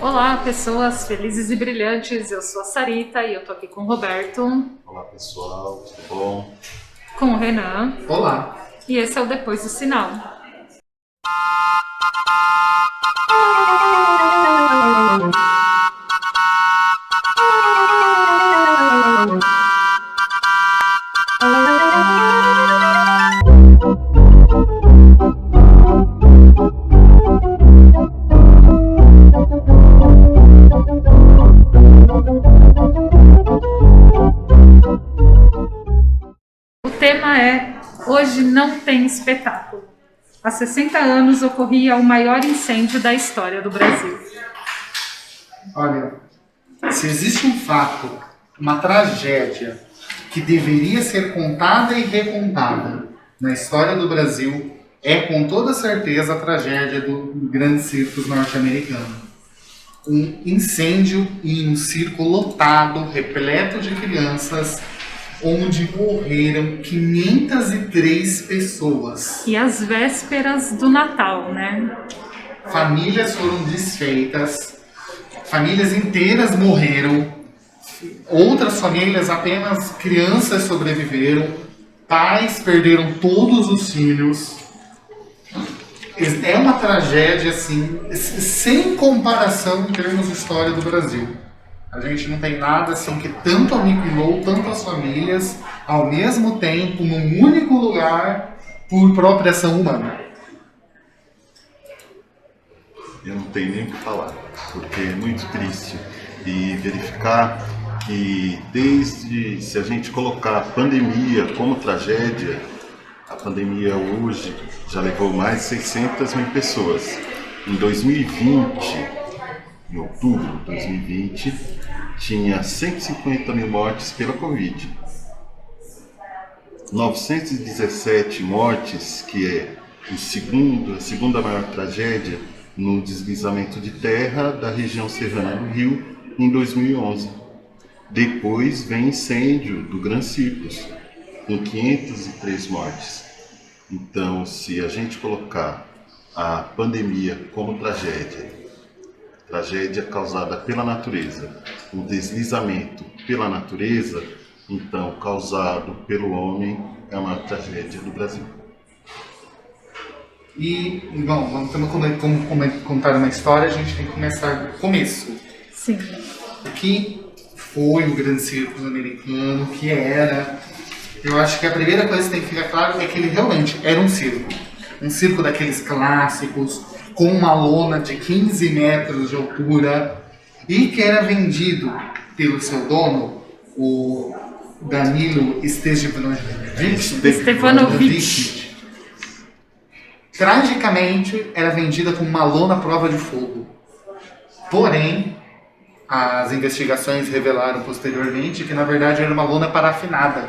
Olá, pessoas felizes e brilhantes. Eu sou a Sarita e eu tô aqui com o Roberto, Olá pessoal, tudo bom? com o Renan, Olá! e esse é o Depois do Sinal. O tema é Hoje Não Tem Espetáculo. Há 60 anos ocorria o maior incêndio da história do Brasil. Olha, se existe um fato, uma tragédia que deveria ser contada e recontada na história do Brasil, é com toda certeza a tragédia do Grande Circo norte-americano. Um incêndio em um circo lotado, repleto de crianças, onde morreram 503 pessoas. E às vésperas do Natal, né? Famílias foram desfeitas, famílias inteiras morreram, outras famílias, apenas crianças sobreviveram, pais perderam todos os filhos. É uma tragédia, assim, sem comparação em termos de história do Brasil. A gente não tem nada assim que tanto aniquilou tantas famílias ao mesmo tempo, num único lugar, por própria ação humana. Eu não tenho nem o que falar, porque é muito triste e verificar que se a gente colocar a pandemia como tragédia, a pandemia hoje já levou mais de 600 mil pessoas. Em 2020, em outubro de 2020, tinha 150 mil mortes pela Covid. 917 mortes, que é a segunda maior tragédia no deslizamento de terra da região serrana do Rio em 2011. Depois vem incêndio do Gran Circus, com 503 mortes. Então, se a gente colocar a pandemia como tragédia causada pela natureza, o deslizamento pela natureza, então causado pelo homem, é a maior tragédia do Brasil. E, bom, como contar uma história, a gente tem que começar do começo. Sim. O que foi o Grande Circo americano, o que era. Eu acho que a primeira coisa que tem que ficar claro é que ele realmente era um circo. Um circo daqueles clássicos, com uma lona de 15 metros de altura, e que era vendido pelo seu dono, o Danilo Stevanovic. Tragicamente, era vendida com uma lona à prova de fogo. Porém, as investigações revelaram posteriormente que, na verdade, era uma lona parafinada.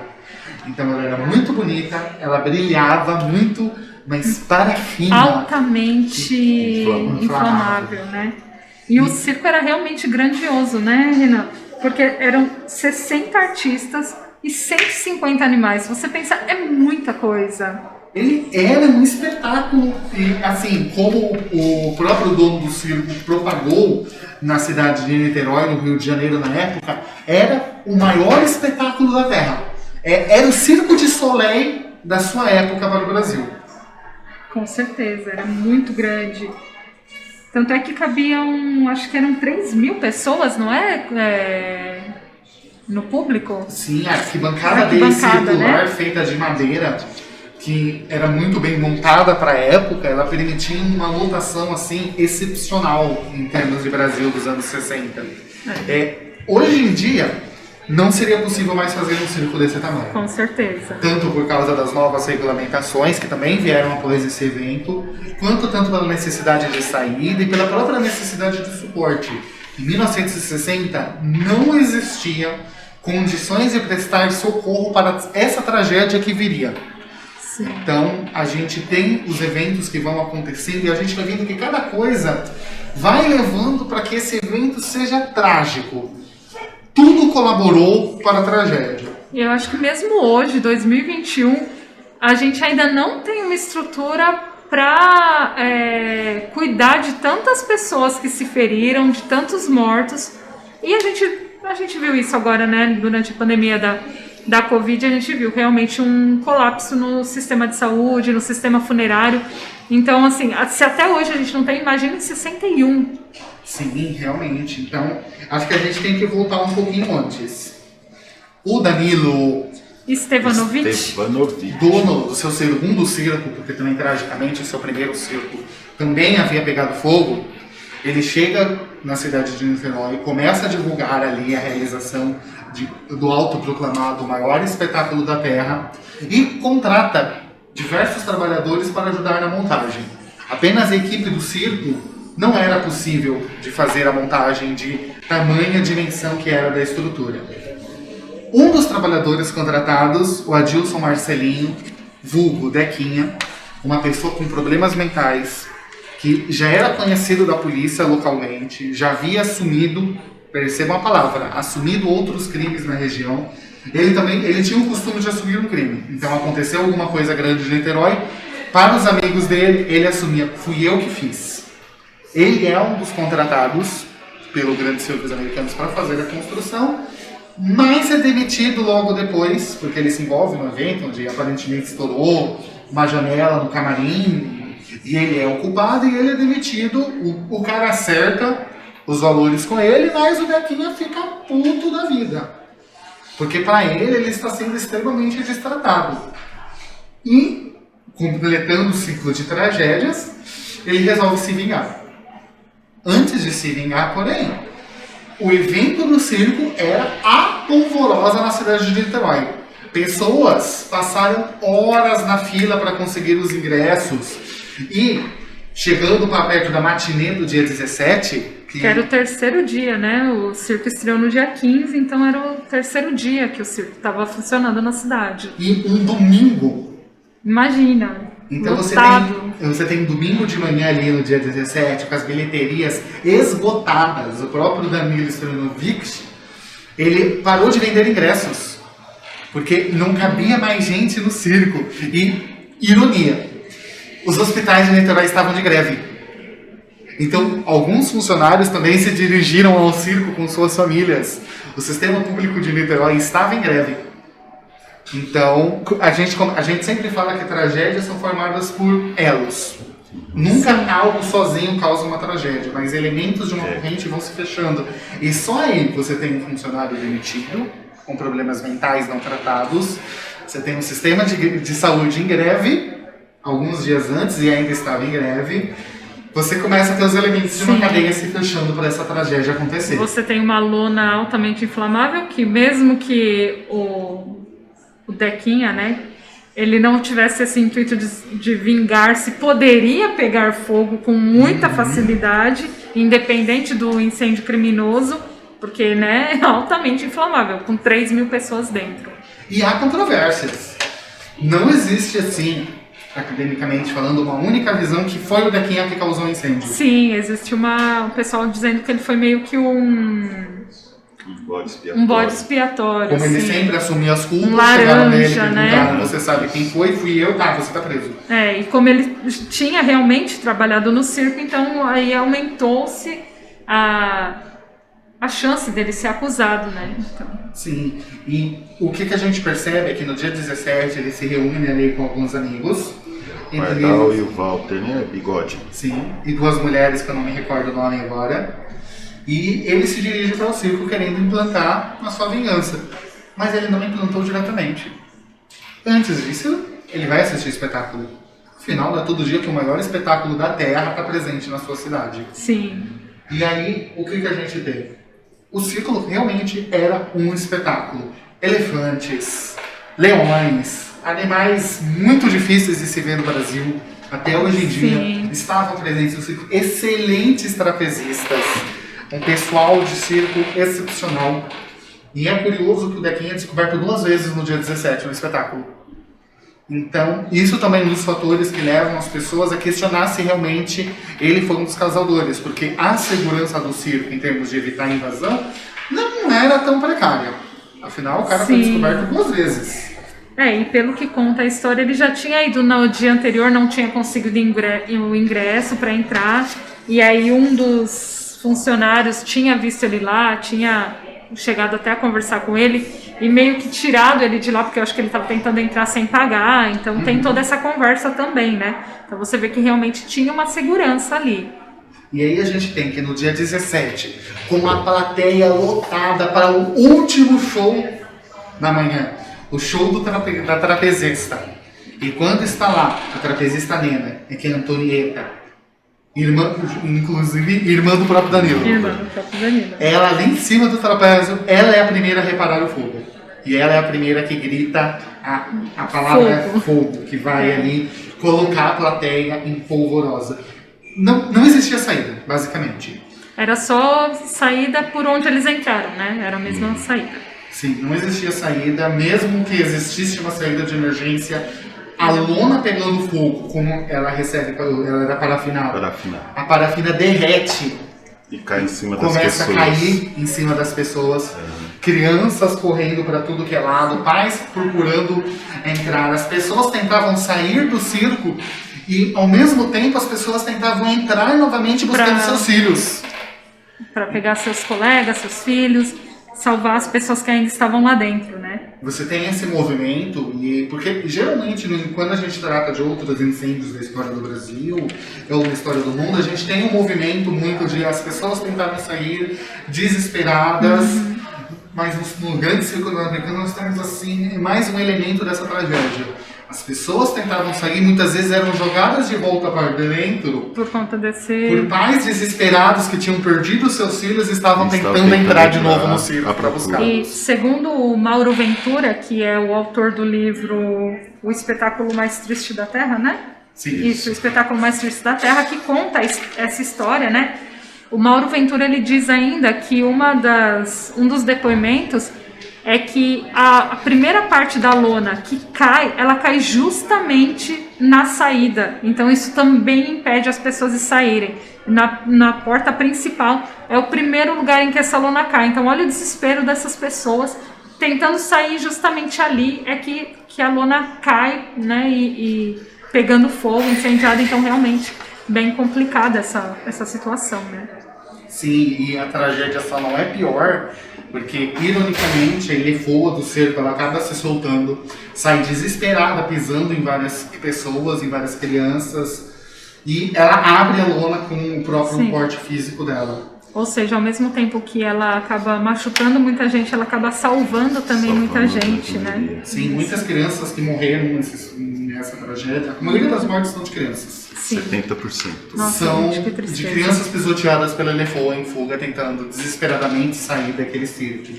Então, ela era muito bonita, ela brilhava muito, mas parafina. Altamente inflamável, né? E o circo era realmente grandioso, né, Renan? Porque eram 60 artistas e 150 animais. Você pensa, é muita coisa. Ele era um espetáculo, e assim, como o próprio dono do circo propagou na cidade de Niterói, no Rio de Janeiro, na época, era o maior espetáculo da Terra. Era o Circo de Soleil da sua época para o Brasil. Com certeza, era muito grande. Tanto é que cabiam, acho que eram 3 mil pessoas, não é? No público? Sim, a arquibancada dele circular, né? Feita de madeira, que era muito bem montada para a época, ela permitia uma lotação assim excepcional em termos de Brasil dos anos 60. Hoje em dia, não seria possível mais fazer um circo desse tamanho. Com certeza. Tanto por causa das novas regulamentações, que também vieram após esse evento, quanto tanto pela necessidade de saída e pela própria necessidade de suporte. Em 1960, não existia condições de prestar socorro para essa tragédia que viria. Sim. Então, a gente tem os eventos que vão acontecendo e a gente vai vendo que cada coisa vai levando para que esse evento seja trágico. Tudo colaborou para a tragédia. Eu acho que mesmo hoje, 2021, a gente ainda não tem uma estrutura para cuidar de tantas pessoas que se feriram, de tantos mortos. E a gente viu isso agora, né? Durante a pandemia da Covid, a gente viu realmente um colapso no sistema de saúde, no sistema funerário. Então, assim, se até hoje a gente não tem, imagina em 61. Sim, realmente. Então, acho que a gente tem que voltar um pouquinho antes. O Danilo Stevanovic, dono do seu segundo circo, porque também tragicamente o seu primeiro circo também havia pegado fogo, ele chega na cidade de Niterói, começa a divulgar ali a realização do autoproclamado maior espetáculo da Terra e contrata diversos trabalhadores para ajudar na montagem. Apenas a equipe do circo não era possível de fazer a montagem de tamanha dimensão que era da estrutura. Um dos trabalhadores contratados, o Adilson Marcelinho, vulgo Dequinha, uma pessoa com problemas mentais, que já era conhecido da polícia localmente, já havia assumido, percebam a palavra, assumido outros crimes na região. Ele tinha o costume de assumir um crime. Então aconteceu alguma coisa grande em Niterói, para os amigos dele, ele assumia, fui eu que fiz. Ele é um dos contratados pelo Grande Circo dos Americanos para fazer a construção, mas é demitido logo depois, porque ele se envolve no evento, onde aparentemente estourou uma janela no camarim, e ele é o culpado e ele é demitido. O cara acerta os valores com ele, mas o Dequinha fica puto da vida. Porque para ele está sendo extremamente destratado. E, completando o ciclo de tragédias, ele resolve se vingar. Antes de se vingar, porém, o evento do circo era a polvorosa na cidade de Niterói. Pessoas passaram horas na fila para conseguir os ingressos. E, chegando para perto da matinê do dia 17... Que era o terceiro dia, né? O circo estreou no dia 15, então era o terceiro dia que o circo estava funcionando na cidade. E um domingo. Imagina, então lotado. você tem domingo de manhã ali no dia 17, com as bilheterias esgotadas. O próprio Danilo Stevanovic, ele parou de vender ingressos, porque não cabia mais gente no circo. E, ironia, os hospitais de Niterói estavam de greve. Então, alguns funcionários também se dirigiram ao circo com suas famílias. O sistema público de Niterói estava em greve. Então, a gente sempre fala que tragédias são formadas por elos. Nunca algo sozinho causa uma tragédia, mas elementos de uma corrente vão se fechando. E só aí você tem um funcionário demitido, com problemas mentais não tratados. Você tem um sistema de saúde em greve, alguns dias antes, e ainda estava em greve. Você começa a ter os elementos de uma cadeia se fechando para essa tragédia acontecer. Você tem uma lona altamente inflamável, que mesmo que o Dequinha, né, ele não tivesse esse intuito de vingar-se, poderia pegar fogo com muita facilidade, independente do incêndio criminoso, porque, né, é altamente inflamável, com 3.000 pessoas dentro. E há controvérsias. Não existe, assim, academicamente falando, uma única visão que foi o Dequinha que causou o incêndio. Sim, existe um pessoal dizendo que ele foi meio que um bode expiatório. Como assim. ele sempre assumia as culpas, Laranja, chegaram nele e perguntaram, né? você sabe quem foi? Fui eu, tá, você tá preso. E como ele tinha realmente trabalhado no circo, então aí aumentou-se a chance dele ser acusado, né? Então. Sim, e o que a gente percebe é que no dia 17 ele se reúne ali com alguns amigos. O Pardal e o Walter, né? Bigode. Sim, e duas mulheres que eu não me recordo o nome agora. E ele se dirige para o circo querendo implantar a sua vingança. Mas ele não implantou diretamente. Antes disso, ele vai assistir o espetáculo. Afinal, não é todo dia que o maior espetáculo da Terra está presente na sua cidade. Sim. E aí, o que a gente tem? O circo realmente era um espetáculo. Elefantes, leões, animais muito difíceis de se ver no Brasil, até hoje em dia, estavam presentes no circo. Excelentes trapezistas, um pessoal de circo excepcional. E é curioso que o Dequinha é descoberto 2 vezes no dia 17, no espetáculo. Então, isso também é um dos fatores que levam as pessoas a questionar se realmente ele foi um dos causadores, porque a segurança do circo, em termos de evitar a invasão, não era tão precária. Afinal, o cara foi descoberto 2 vezes. E pelo que conta a história, ele já tinha ido no dia anterior, não tinha conseguido o ingresso para entrar, e aí um dos funcionários tinha visto ele lá, tinha chegado até a conversar com ele, e meio que tirado ele de lá, porque eu acho que ele estava tentando entrar sem pagar, então tem toda essa conversa também, né? Então você vê que realmente tinha uma segurança ali. E aí a gente tem que no dia 17, com a plateia lotada para o último show da manhã, o show da trapezista. E quando está lá, a trapezista Nena, que é Antonieta, inclusive irmã do próprio Danilo. Irmã do próprio Danilo. Ela ali em cima do trapézio, ela é a primeira a reparar o fogo. E ela é a primeira que grita a palavra fogo, que vai ali colocar a plateia em polvorosa. Não existia saída, basicamente. Era só saída por onde eles entraram, né? Era a mesma saída. Sim, não existia saída, mesmo que existisse uma saída de emergência, a lona pegando fogo, como ela recebe, ela era parafinada. A parafina derrete e cai em cima das começa pessoas. A cair em cima das pessoas. Crianças correndo para tudo que é lado, pais procurando entrar. As pessoas tentavam sair do circo e, ao mesmo tempo, as pessoas tentavam entrar novamente buscando seus filhos. Para pegar seus colegas, seus filhos, salvar as pessoas que ainda estavam lá dentro, né? Você tem esse movimento, porque geralmente quando a gente trata de outros incêndios da história do Brasil ou da história do mundo, a gente tem um movimento muito de as pessoas tentarem sair desesperadas, mas no grande círculo americano nós temos assim mais um elemento dessa tragédia. As pessoas tentavam sair, muitas vezes eram jogadas de volta para dentro por conta desse... por pais desesperados que tinham perdido seus filhos e estavam tentando entrar de novo no circo para buscar. E segundo o Mauro Ventura, que é o autor do livro O Espetáculo Mais Triste da Terra, né? Sim. Isso, O Espetáculo Mais Triste da Terra, que conta essa história, né? O Mauro Ventura, ele diz ainda que um dos depoimentos é que a primeira parte da lona que cai, ela cai justamente na saída. Então isso também impede as pessoas de saírem. Na porta principal é o primeiro lugar em que essa lona cai. Então olha o desespero dessas pessoas tentando sair justamente ali, é que a lona cai, né, e pegando fogo, incendiada. Então realmente bem complicada essa situação, né? Sim, e a tragédia só não é pior porque, ironicamente, a Elefoa do cerco, ela acaba se soltando, sai desesperada, pisando em várias pessoas, em várias crianças, e ela abre a lona com o próprio porte físico dela. Ou seja, ao mesmo tempo que ela acaba machucando muita gente, ela acaba salvando também muita gente, né? Sim, muitas crianças que morreram nessa tragédia, a maioria das mortes são de crianças. Sim. 70%. Nossa, são gente, que tristeza. de crianças pisoteadas pela Elefoa em fuga, tentando desesperadamente sair daquele circo.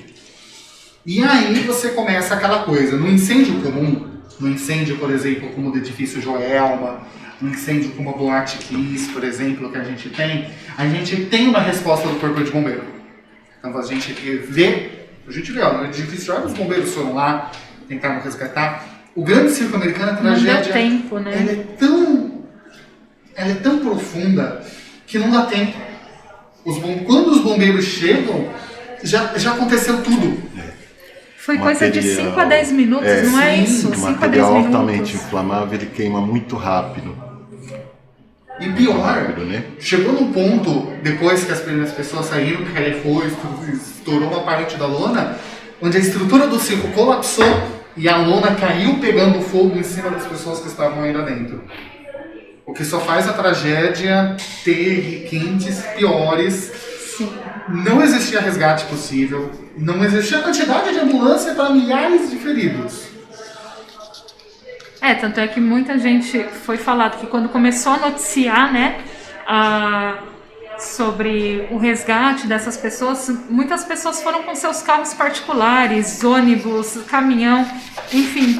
E aí você começa aquela coisa, no incêndio comum, no incêndio, por exemplo, como o do edifício Joelma, no incêndio como a Boate Kiss, por exemplo, que a gente tem uma resposta do Corpo de Bombeiro. Então a gente vê, ó, no edifício Joelma os bombeiros foram lá, tentaram resgatar. O grande circo americano, a tragédia, não deu tempo, né? ela é tão profunda que não dá tempo. Quando os bombeiros chegam, já aconteceu tudo. Foi coisa de 5 a 10 minutos, não é isso? 5 a 10 minutos. O material altamente inflamável, ele queima muito rápido. E pior, rápido, né? Chegou num ponto, depois que as primeiras pessoas saíram, que ele foi, estourou uma parte da lona, onde a estrutura do circo colapsou e a lona caiu pegando fogo em cima das pessoas que estavam aí lá dentro. O que só faz a tragédia ter requintes piores. Sim. Não existia resgate possível, não existia quantidade de ambulância para milhares de feridos. Tanto é que muita gente foi falado que quando começou a noticiar, né, sobre o resgate dessas pessoas, muitas pessoas foram com seus carros particulares, ônibus, caminhão, enfim,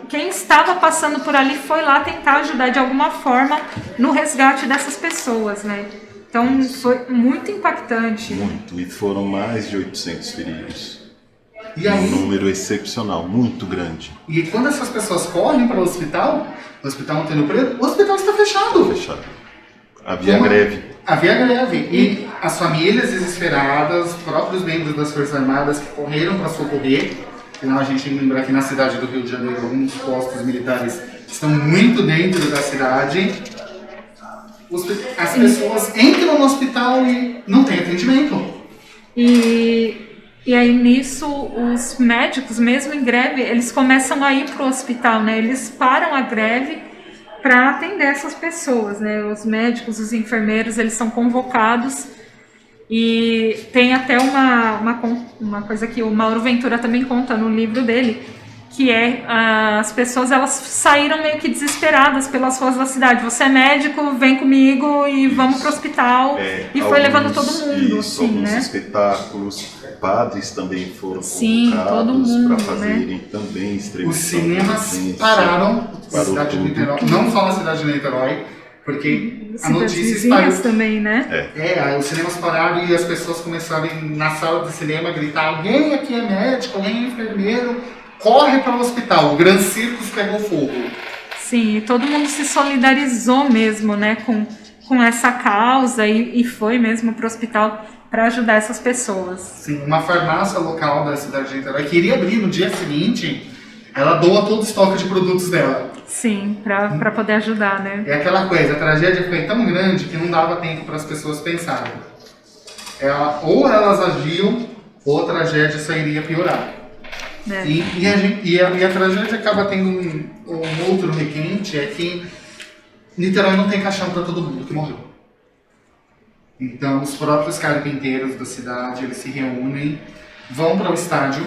quem estava passando por ali foi lá tentar ajudar de alguma forma no resgate dessas pessoas, né? Então foi muito impactante. Muito, e foram mais de 800 feridos. E aí, um número excepcional, muito grande. E quando essas pessoas correm para o hospital Antônio Preto, o hospital está fechado. Fechado. Havia greve. Havia greve. E as famílias desesperadas, os próprios membros das Forças Armadas que correram para socorrer, Então a gente tem que lembrar que na cidade do Rio de Janeiro, alguns postos militares estão muito dentro da cidade. As pessoas entram no hospital e não tem atendimento. E aí nisso os médicos, mesmo em greve, eles começam a ir para o hospital, né? Eles param a greve para atender essas pessoas, né? Os médicos, os enfermeiros, eles são convocados. E tem até uma coisa que o Mauro Ventura também conta no livro dele, que é as pessoas, elas saíram meio que desesperadas pelas ruas da cidade. Você é médico, vem comigo e vamos pro hospital. E foi levando todo mundo, isso, assim, alguns né? espetáculos, padres também foram Sim, todo convocados mundo, para fazerem, né? também Os extremação. cinemas pararam na cidade de tudo. Niterói, não só na cidade de Niterói, porque a Cidades notícia vizinhas espalhou. também, né? Os cinemas pararam e as pessoas começaram a ir na sala de cinema a gritar: alguém aqui é médico, alguém é enfermeiro, corre para o hospital. O Gran Circus pegou fogo. Sim, e todo mundo se solidarizou mesmo, né, com essa causa e foi mesmo para o hospital para ajudar essas pessoas. Sim, uma farmácia local da cidade de Niterói que iria abrir no dia seguinte, ela doa todo o estoque de produtos dela. Sim, para poder ajudar, né? É aquela coisa, a tragédia foi tão grande que não dava tempo para as pessoas pensarem. Ou elas agiam, ou a tragédia só iria piorar. É. E a tragédia acaba tendo um outro requinte, é que Niterói não tem caixão para todo mundo que morreu. Então os próprios carpinteiros da cidade, eles se reúnem, vão para o estádio,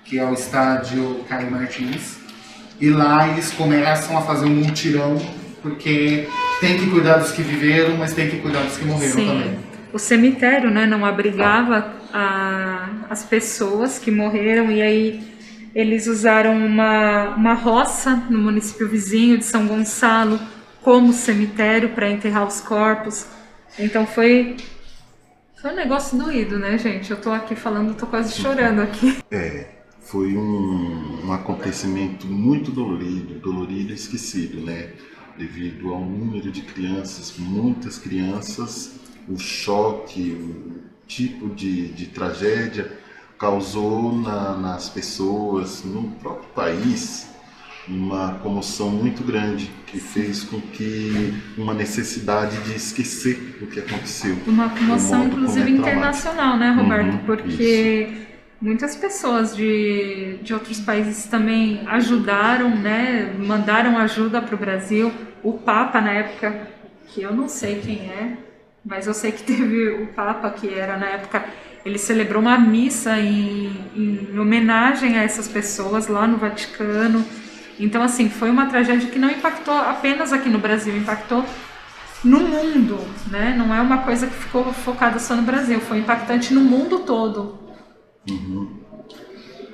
que é o estádio Caio Martins, e lá eles começam a fazer um mutirão, porque tem que cuidar dos que viveram, mas tem que cuidar dos que morreram também. O cemitério, né, não abrigava as pessoas que morreram, e aí eles usaram uma roça no município vizinho de São Gonçalo como cemitério para enterrar os corpos. Então foi um negócio doído, né, gente? Eu tô aqui falando, tô quase chorando aqui. Foi um acontecimento muito dolorido e esquecido, né? Devido ao número de crianças, muitas crianças, o choque, o tipo de tragédia causou nas pessoas, no próprio país, uma comoção muito grande, que fez com que uma necessidade de esquecer o que aconteceu. Uma comoção, inclusive, internacional, né, Roberto? Porque isso. Muitas pessoas de outros países também ajudaram, né? Mandaram ajuda para o Brasil. O Papa, na época, que eu não sei quem é, mas eu sei que teve o Papa, que era na época, ele celebrou uma missa em homenagem a essas pessoas lá no Vaticano. Então, assim, foi uma tragédia que não impactou apenas aqui no Brasil, impactou no mundo, né? Não é uma coisa que ficou focada só no Brasil, foi impactante no mundo todo.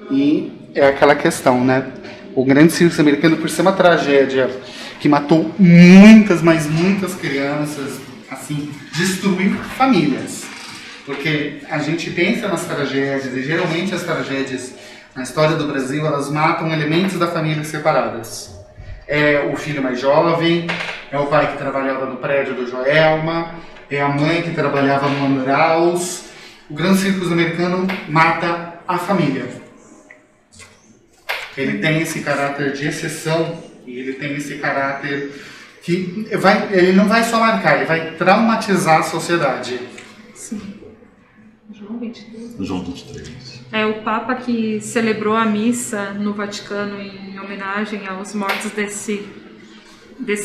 E é aquela questão, né? O Grande Circo Americano, por ser uma tragédia que matou muitas, mas muitas crianças, assim, destruiu famílias. Porque a gente pensa nas tragédias, e geralmente as tragédias na história do Brasil, elas matam elementos da família separadas. É o filho mais jovem, é o pai que trabalhava no prédio do Joelma, é a mãe que trabalhava no Manaus. O Gran Circus Americano mata a família. Ele tem esse caráter de exceção e ele tem esse caráter que ele não vai só marcar, ele vai traumatizar a sociedade. Sim. João 23. João 23. É o Papa que celebrou a missa no Vaticano em homenagem aos mortos desse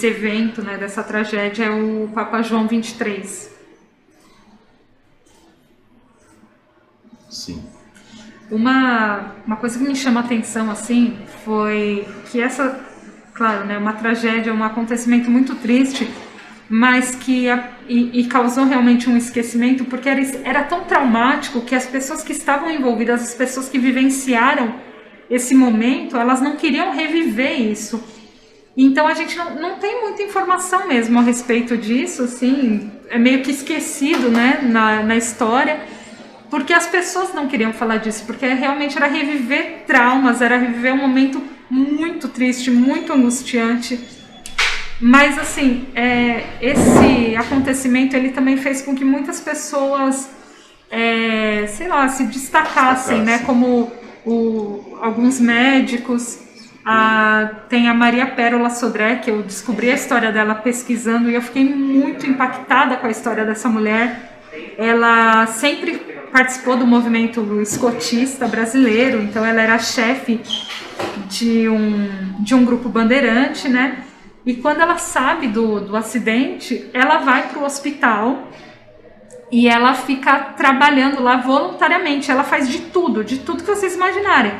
evento, né, dessa tragédia, é o Papa João 23. Sim. Uma coisa que me chama a atenção, assim, foi que essa, claro, né, uma tragédia, um acontecimento muito triste, mas que causou realmente um esquecimento, porque era tão traumático que as pessoas que estavam envolvidas, as pessoas que vivenciaram esse momento, elas não queriam reviver isso. Então a gente não tem muita informação mesmo a respeito disso, assim, é meio que esquecido, né, na história, porque as pessoas não queriam falar disso, porque realmente era reviver traumas, era reviver um momento muito triste, muito angustiante. Mas, assim, esse acontecimento, ele também fez com que muitas pessoas, sei lá, se destacassem, né, como alguns médicos. Tem a Maria Pérola Sodré, que eu descobri a história dela pesquisando e eu fiquei muito impactada com a história dessa mulher. Ela sempre participou do movimento escotista brasileiro, então ela era chefe de um grupo bandeirante, né? E quando ela sabe do acidente, ela vai para o hospital e ela fica trabalhando lá voluntariamente. Ela faz de tudo que vocês imaginarem.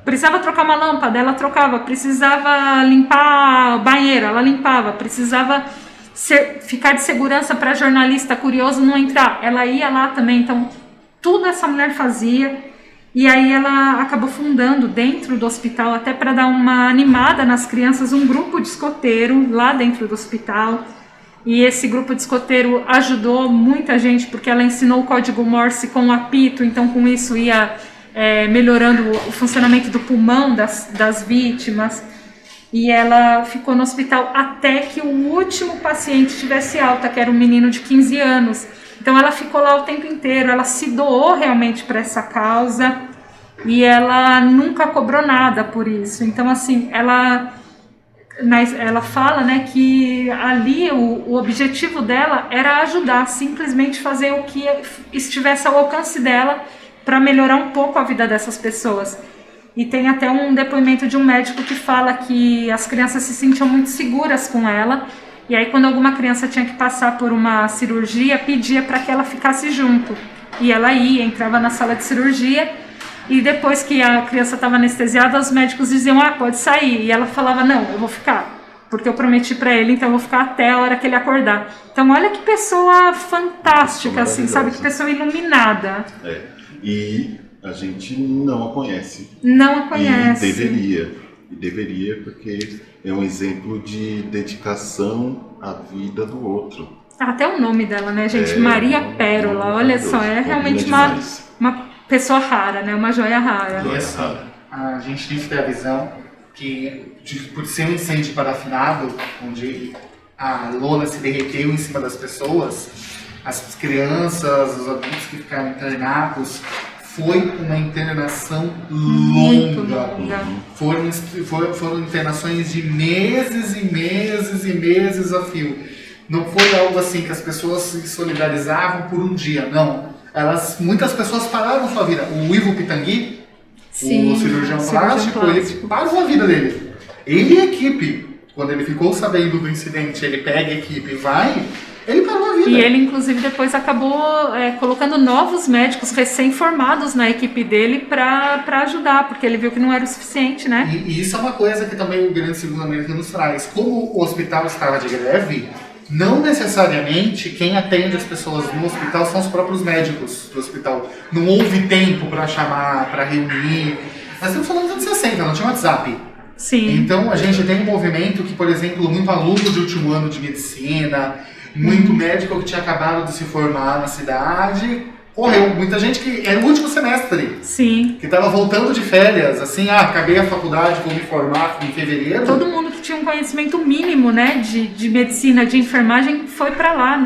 Precisava trocar uma lâmpada, ela trocava. Precisava limpar a banheira, ela limpava. Precisava ficar de segurança para jornalista curioso não entrar. Ela ia lá também. Então, tudo essa mulher fazia. E aí ela acabou fundando dentro do hospital, até para dar uma animada nas crianças, um grupo de escoteiro lá dentro do hospital. E esse grupo de escoteiro ajudou muita gente, porque ela ensinou o código Morse com o apito, então com isso ia melhorando o funcionamento do pulmão das vítimas. E ela ficou no hospital até que o último paciente tivesse alta, que era um menino de 15 anos. Então ela ficou lá o tempo inteiro, ela se doou realmente para essa causa e ela nunca cobrou nada por isso. Então assim, ela fala, né, que ali o objetivo dela era ajudar, simplesmente fazer o que estivesse ao alcance dela para melhorar um pouco a vida dessas pessoas. E tem até um depoimento de um médico que fala que as crianças se sentiam muito seguras com ela. E aí quando alguma criança tinha que passar por uma cirurgia, pedia para que ela ficasse junto. E ela ia, entrava na sala de cirurgia e depois que a criança estava anestesiada, os médicos diziam, pode sair. E ela falava, não, eu vou ficar, porque eu prometi para ele, então eu vou ficar até a hora que ele acordar. Então olha que pessoa fantástica, assim, sabe? Que pessoa iluminada. E a gente não a conhece. Não a conhece. E deveria, porque é um exemplo de dedicação à vida do outro. Até o nome dela, né, gente? Maria Pérola, olha só, é realmente uma pessoa rara, né? Uma joia rara. E assim, a gente tem que ter a visão que, por ser um incêndio parafinado, onde a lona se derreteu em cima das pessoas, as crianças, os adultos que ficaram internados, foi uma internação longa. Foram internações de meses e meses e meses a fio. Não foi algo assim que as pessoas se solidarizavam por um dia, não. Muitas pessoas pararam sua vida. O Ivo Pitangui, o cirurgião plástico, ele parou a vida dele. Ele e a equipe, quando ele ficou sabendo do incidente, ele pega a equipe e vai... Ele parou a vida. E ele, inclusive, depois acabou colocando novos médicos recém-formados na equipe dele para ajudar, porque ele viu que não era o suficiente, né? E isso é uma coisa que também o Grande Seguro América nos traz. Como o hospital estava de greve, não necessariamente quem atende as pessoas no hospital são os próprios médicos do hospital. Não houve tempo para chamar, para reunir. Nós estamos falando dos anos 60, não tinha WhatsApp. Sim. Então, a gente tem um movimento que, por exemplo, muito aluno de último ano de medicina... Muito médico que tinha acabado de se formar na cidade, correu. Muita gente que era o último semestre. Sim. Que estava voltando de férias, assim, acabei a faculdade, vou me formar em fevereiro. Todo mundo que tinha um conhecimento mínimo, né, de medicina, de enfermagem, foi para lá.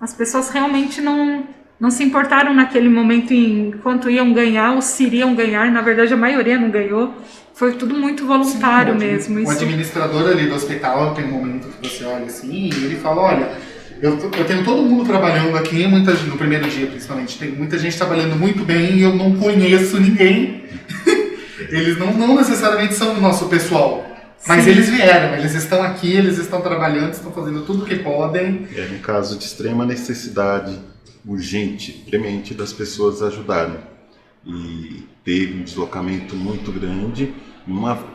As pessoas realmente não se importaram naquele momento em quanto iam ganhar ou se iriam ganhar. Na verdade, a maioria não ganhou. Foi tudo muito voluntário. Sim, mesmo. O administrador ali do hospital tem um momento que você olha assim e ele fala, olha, eu tenho todo mundo trabalhando aqui, no primeiro dia principalmente, tem muita gente trabalhando muito bem e eu não conheço ninguém. Eles não necessariamente são o nosso pessoal, mas sim, eles vieram, eles estão aqui, eles estão trabalhando, estão fazendo tudo o que podem. É um caso de extrema necessidade, urgente, premente das pessoas ajudarem. E teve um deslocamento muito grande,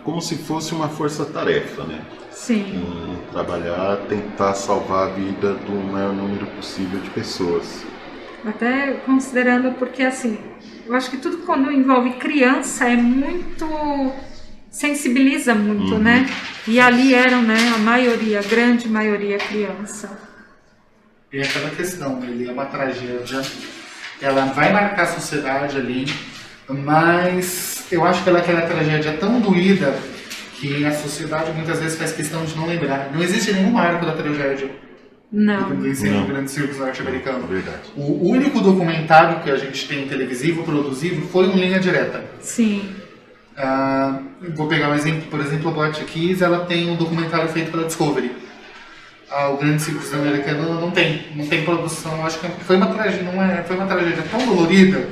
como se fosse uma força-tarefa, né? Sim. Trabalhar, tentar salvar a vida do maior número possível de pessoas. Até considerando, porque assim, eu acho que tudo quando envolve criança é muito... sensibiliza muito, né? E ali eram, né, a grande maioria criança. E aquela questão, ele é uma tragédia, ela vai marcar a sociedade ali, mas eu acho que aquela tragédia é tão doída que a sociedade muitas vezes faz questão de não lembrar. Não existe nenhum marco da tragédia. Não. do incêndio Não. do Grande Circo norte-americano. Verdade. O único documentário que a gente tem televisivo produzido foi um Linha Direta. Sim. Vou pegar um exemplo, por exemplo, a Boate Kiss, ela tem um documentário feito pela Discovery. O Grande Circo americano não tem produção. Acho que foi uma tragédia tão dolorida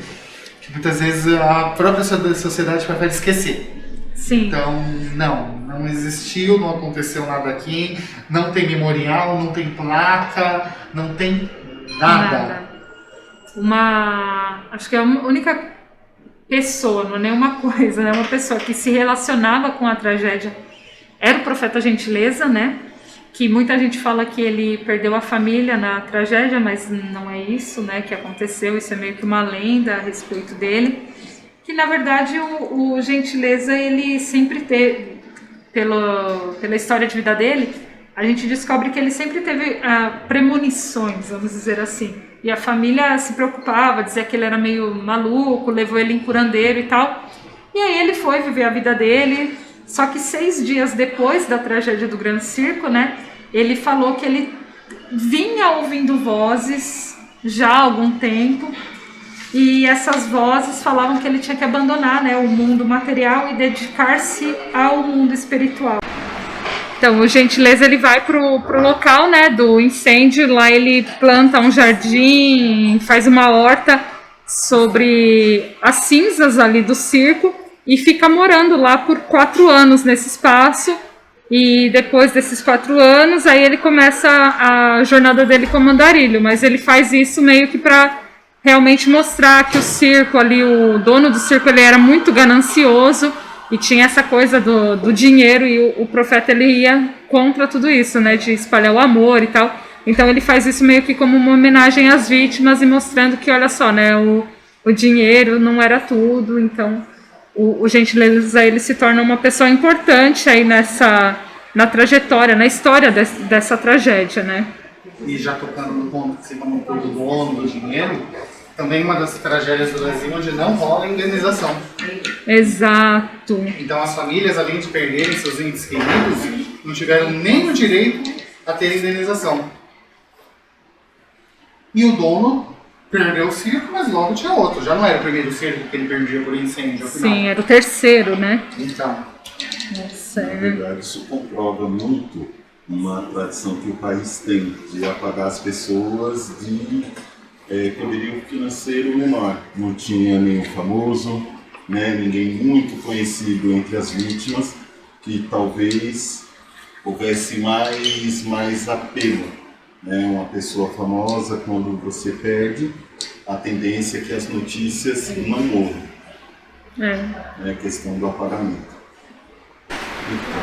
que muitas vezes a própria sociedade prefere esquecer. Sim. Então, não existiu, não aconteceu nada aqui, não tem memorial, não tem placa, não tem nada. Acho que é a única pessoa, não é nenhuma coisa, né? Uma pessoa que se relacionava com a tragédia era o Profeta Gentileza, né? Que muita gente fala que ele perdeu a família na tragédia, mas não é isso, né, que aconteceu. Isso é meio que uma lenda a respeito dele. Que na verdade o Gentileza, ele sempre teve, pela história de vida dele, a gente descobre que ele sempre teve premonições, vamos dizer assim. E a família se preocupava, dizia que ele era meio maluco, levou ele em curandeiro e tal. E aí ele foi viver a vida dele. Só que 6 dias depois da tragédia do Grande Circo, né, ele falou que ele vinha ouvindo vozes já há algum tempo. E essas vozes falavam que ele tinha que abandonar, né, o mundo material e dedicar-se ao mundo espiritual. Então, o Gentileza, ele vai pro local, né, do incêndio. Lá ele planta um jardim, faz uma horta sobre as cinzas ali do circo e fica morando lá por 4 anos nesse espaço. E depois desses 4 anos, aí ele começa a jornada dele como andarilho. Mas ele faz isso meio que para realmente mostrar que o circo ali, o dono do circo, ele era muito ganancioso e tinha essa coisa do dinheiro, e o profeta, ele ia contra tudo isso, né, de espalhar o amor e tal. Então ele faz isso meio que como uma homenagem às vítimas e mostrando que, olha só, né, o dinheiro não era tudo. Então o Gentileza, ele se torna uma pessoa importante aí na trajetória, na história dessa tragédia, né. E já tocando no ponto que você comentou do dono do dinheiro, também uma das tragédias do Brasil onde não rola indenização. Exato. Então as famílias, além de perderem seus entes queridos, não tiveram nem o direito a ter indenização. E o dono perdeu o circo, mas logo tinha outro. Já não era o primeiro circo que ele perdia por incêndio. Sim, era o terceiro, né? Então. Na verdade, isso comprova muito uma tradição que o país tem de apagar as pessoas de poderio financeiro menor. Não tinha nenhum famoso, né, ninguém muito conhecido entre as vítimas, que talvez houvesse mais apelo. Né? Uma pessoa famosa, quando você perde, a tendência é que as notícias não morram. É a questão do apagamento. Então,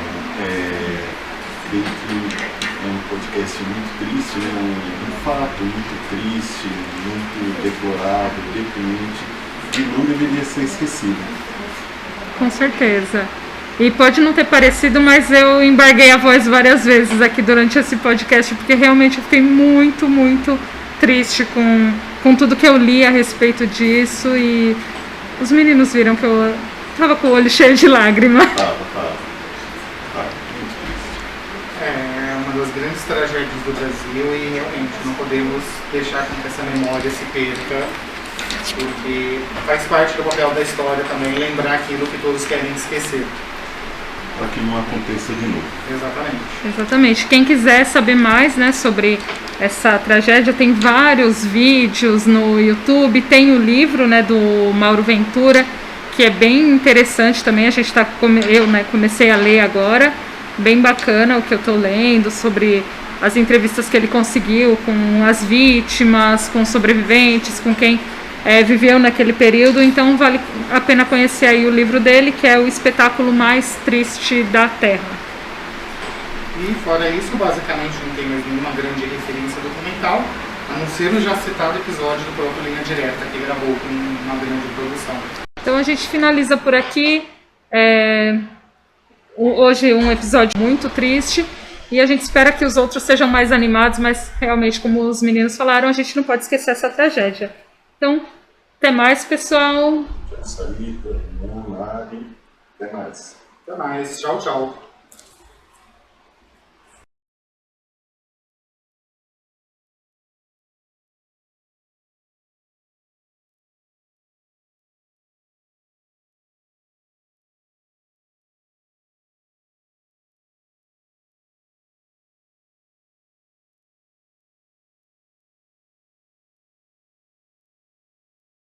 bem que é um podcast muito triste, né? Um fato muito triste, muito deplorável, deprimente, e não deveria ser esquecido. Com certeza. E pode não ter parecido, mas eu embarguei a voz várias vezes aqui durante esse podcast, porque realmente eu fiquei muito, muito triste com tudo que eu li a respeito disso. E os meninos viram que eu tava com o olho cheio de lágrima. Tava. Das grandes tragédias do Brasil, e realmente não podemos deixar com que essa memória se perca, porque faz parte do papel da história também lembrar aquilo que todos querem esquecer. Para que não aconteça de novo. Exatamente. Quem quiser saber mais, né, sobre essa tragédia, tem vários vídeos no YouTube, tem o livro, né, do Mauro Ventura, que é bem interessante também. Eu, né, comecei a ler agora. Bem bacana o que eu estou lendo sobre as entrevistas que ele conseguiu com as vítimas, com sobreviventes, com quem viveu naquele período. Então vale a pena conhecer aí o livro dele, que é O Espetáculo Mais Triste da Terra. E fora isso, basicamente não tem mais nenhuma grande referência documental, a não ser o já citado episódio do próprio Linha Direta, que gravou com uma grande produção. Então a gente finaliza por aqui. Hoje um episódio muito triste, e a gente espera que os outros sejam mais animados, mas realmente, como os meninos falaram, a gente não pode esquecer essa tragédia. Então, até mais, pessoal. Salita, Mari, até mais. Até mais, tchau, tchau.